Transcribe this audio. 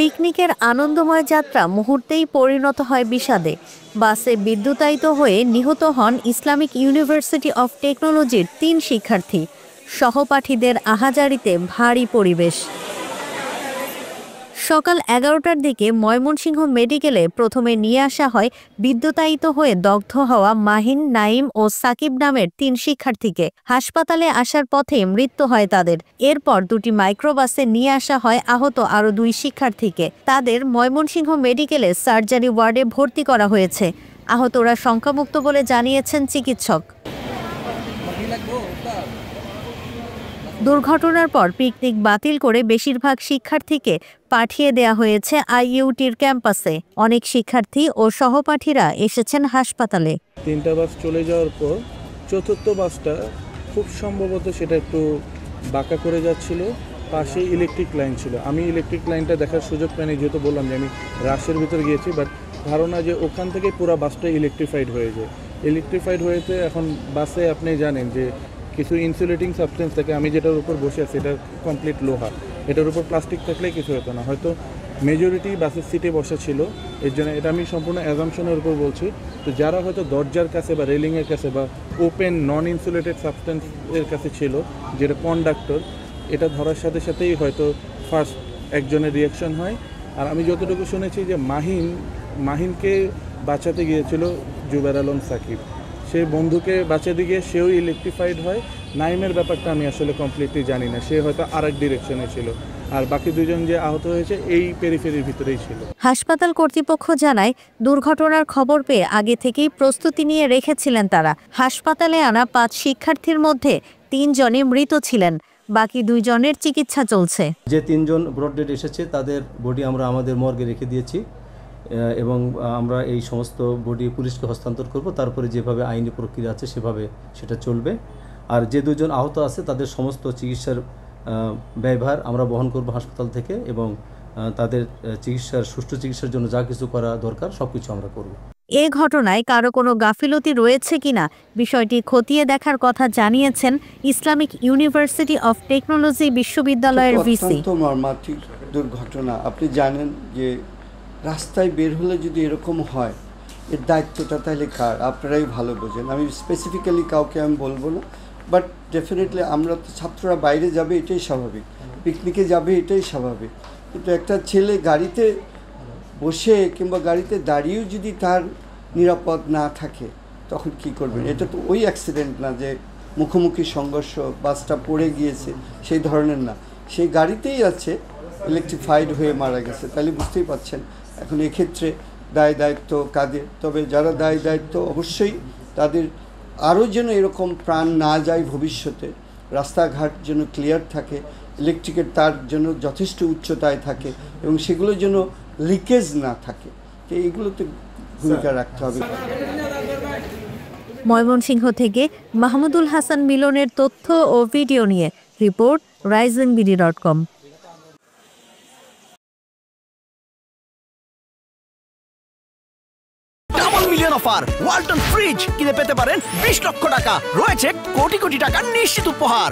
পিকনিকের আনন্দময় যাত্রা মুহূর্তেই পরিণত হয় বিষাদে। বাসে বিদ্যুতায়িত হয়ে নিহত হন ইসলামিক ইউনিভার্সিটি অফ টেকনোলজির ৩ শিক্ষার্থী। সহপাঠীদের আহাজারিতে ভারী পরিবেশ। সকাল ১১টার দিকে ময়মনসিংহ মেডিকেলে প্রথমে নিয়ে আসা হয় বিদ্যুতায়িত হয়ে দগ্ধ হওয়া মাহিন, নাইম ও সাকিব নামের ৩ শিক্ষার্থীকে। হাসপাতালে আসার পথে মৃত্যু হয় তাদের। এরপর দুটি মাইক্রোবাসে নিয়ে আসা হয় আহত আরও ২ শিক্ষার্থীকে। তাদের ময়মনসিংহ মেডিকেলে সার্জারি ওয়ার্ডে ভর্তি করা হয়েছে। আহতরা শঙ্কামুক্ত বলে জানিয়েছেন চিকিৎসক। দুর্ঘটনার পর পিকনিক বাতিল করে বেশিরভাগ শিক্ষার্থীকে পাঠিয়ে দেয়া হয়েছে আইইউটির ক্যাম্পাসে। অনেক শিক্ষার্থী ও সহপাঠীরা এসেছেন হাসপাতালে। ৩টা বাস চলে যাওয়ার পর চতুর্থ বাসটা খুব সম্ভবত সেটা একটু বাঁকা করে যাচ্ছিল। পাশে ইলেকট্রিক লাইন ছিল। আমি ইলেকট্রিক লাইনটা দেখার সুযোগ পাইনি, যেহেতু বললাম যে আমি রাশের ভিতরে গিয়েছি। বাট ধারণা যে ওখান থেকে পুরো বাসটা ইলেকট্রিফাইড হয়ে যায়। ইলেকট্রিফাইড হয়েছে এখন বাসে আপনি জানেন যে কিছু ইনসুলেটিং সাবস্টেন্স থাকে। আমি যেটার উপর বসে আছি এটা কমপ্লিট লোহা, এটার উপর প্লাস্টিক থাকলে কিছু হতো না। হয়তো মেজরিটি বাসের সিটে বসা ছিল, এর জন্য এটা আমি সম্পূর্ণ অ্যাজাম্পশনের উপর বলছি। তো যারা হয়তো দরজার কাছে বা রেলিংয়ের কাছে বা ওপেন নন ইনসুলেটেড সাবস্টেন্স এর কাছে ছিল, যেটা কন্ডাক্টর, এটা ধরার সাথে সাথেই হয়তো ফার্স্ট একজনের রিয়াকশন হয়। আর আমি যতটুকু শুনেছি যে মাহিনকে বাঁচাতে গিয়েছিল জুবের আলম সাকিব, সেই বন্ধুকে বাঁচাতে গিয়ে সেও ইলেকট্রিফাইড হয়। নাইমের ব্যাপারটা আমি আসলে কমপ্লিটলি জানি না, সে হয়তো আরেক ডিরেকশনে ছিল। আর বাকি দুজন যে আহত হয়েছে এই পেরিফেরির ভিতরেই ছিল। হাসপাতাল কর্তৃপক্ষ জানায়, দুর্ঘটনার খবর পেয়ে আগে থেকেই প্রস্তুতি নিয়ে রেখেছিলেন তারা। হাসপাতালে আনা ৫ শিক্ষার্থীর মধ্যে ৩ জনই মৃত ছিলেন, বাকি ২ জনের চিকিৎসা চলছে। যে ৩ জন ব্রড ডেড এসেছে তাদের বডি আমরা আমাদের মর্গে রেখে দিয়েছি এবং আমরা এই সমস্ত বডি পুলিশকে হস্তান্তর করব। তারপরে যেভাবে আইনি প্রক্রিয়া আছে সেভাবে সেটা চলবে। আর যে ২ জন আহত আছে তাদের সমস্ত চিকিৎসার ব্যয়ভার আমরা বহন করব হাসপাতাল থেকে এবং তাদের সুষ্ঠু চিকিৎসার জন্য যা কিছু করা দরকার সব কিছু আমরা করব। এ ঘটনায় কারো কোনো গাফিলতি রয়েছে কিনা বিষয়টি খতিয়ে দেখার কথা জানিয়েছেন ইসলামিক ইউনিভার্সিটি অফ টেকনোলজি বিশ্ববিদ্যালয়ের ভিসি। অত্যন্ত মর্মান্তিক দুর্ঘটনা। আপনি জানেন যে রাস্তায় বের হলে যদি এরকম হয়, এর দায়িত্বটা তাহলে কার? আপনারাই ভালো বোঝেন। আমি স্পেসিফিক্যালি কাউকে আমি বলবো না, বাট ডেফিনেটলি আমরা তো ছাত্ররা বাইরে যাবে এটাই স্বাভাবিক, পিকনিকে যাবে এটাই স্বাভাবিক। কিন্তু একটা ছেলে গাড়িতে বসে কিংবা গাড়িতে দাঁড়িয়েও যদি তার নিরাপদ না থাকে তখন কি করবেন? এটা তো ওই অ্যাক্সিডেন্ট না যে মুখোমুখি সংঘর্ষ, বাসটা পড়ে গিয়েছে, সেই ধরনের না। সেই গাড়িতেই আছে, ইলেকট্রিফাইড হয়ে মারা গেছে। তাহলে বুঝতেই পারছেন এখন এক্ষেত্রে দায় দায়িত্ব কাদের? তবে যারা দায় দায়িত্ব অবশ্যই তাদের আরও যেন এরকম প্রাণ না যায় ভবিষ্যতে, রাস্তাঘাট যেন ক্লিয়ার থাকে, ইলেকট্রিকের তার যেন যথেষ্ট উচ্চতায় থাকে এবং সেগুলো যেন লিকেজ না থাকে। তো এইগুলোতে ভূমিকা রাখতে হবে। ময়মনসিংহ থেকে মাহমুদুল হাসান মিলনের তথ্য ও ভিডিও নিয়ে report risingBD.com। Million offer Walton fridge কিনে পেতে পারেন 20 লক্ষ টাকা, রয়েছে কোটি কোটি টাকার নিশ্চিত উপহার।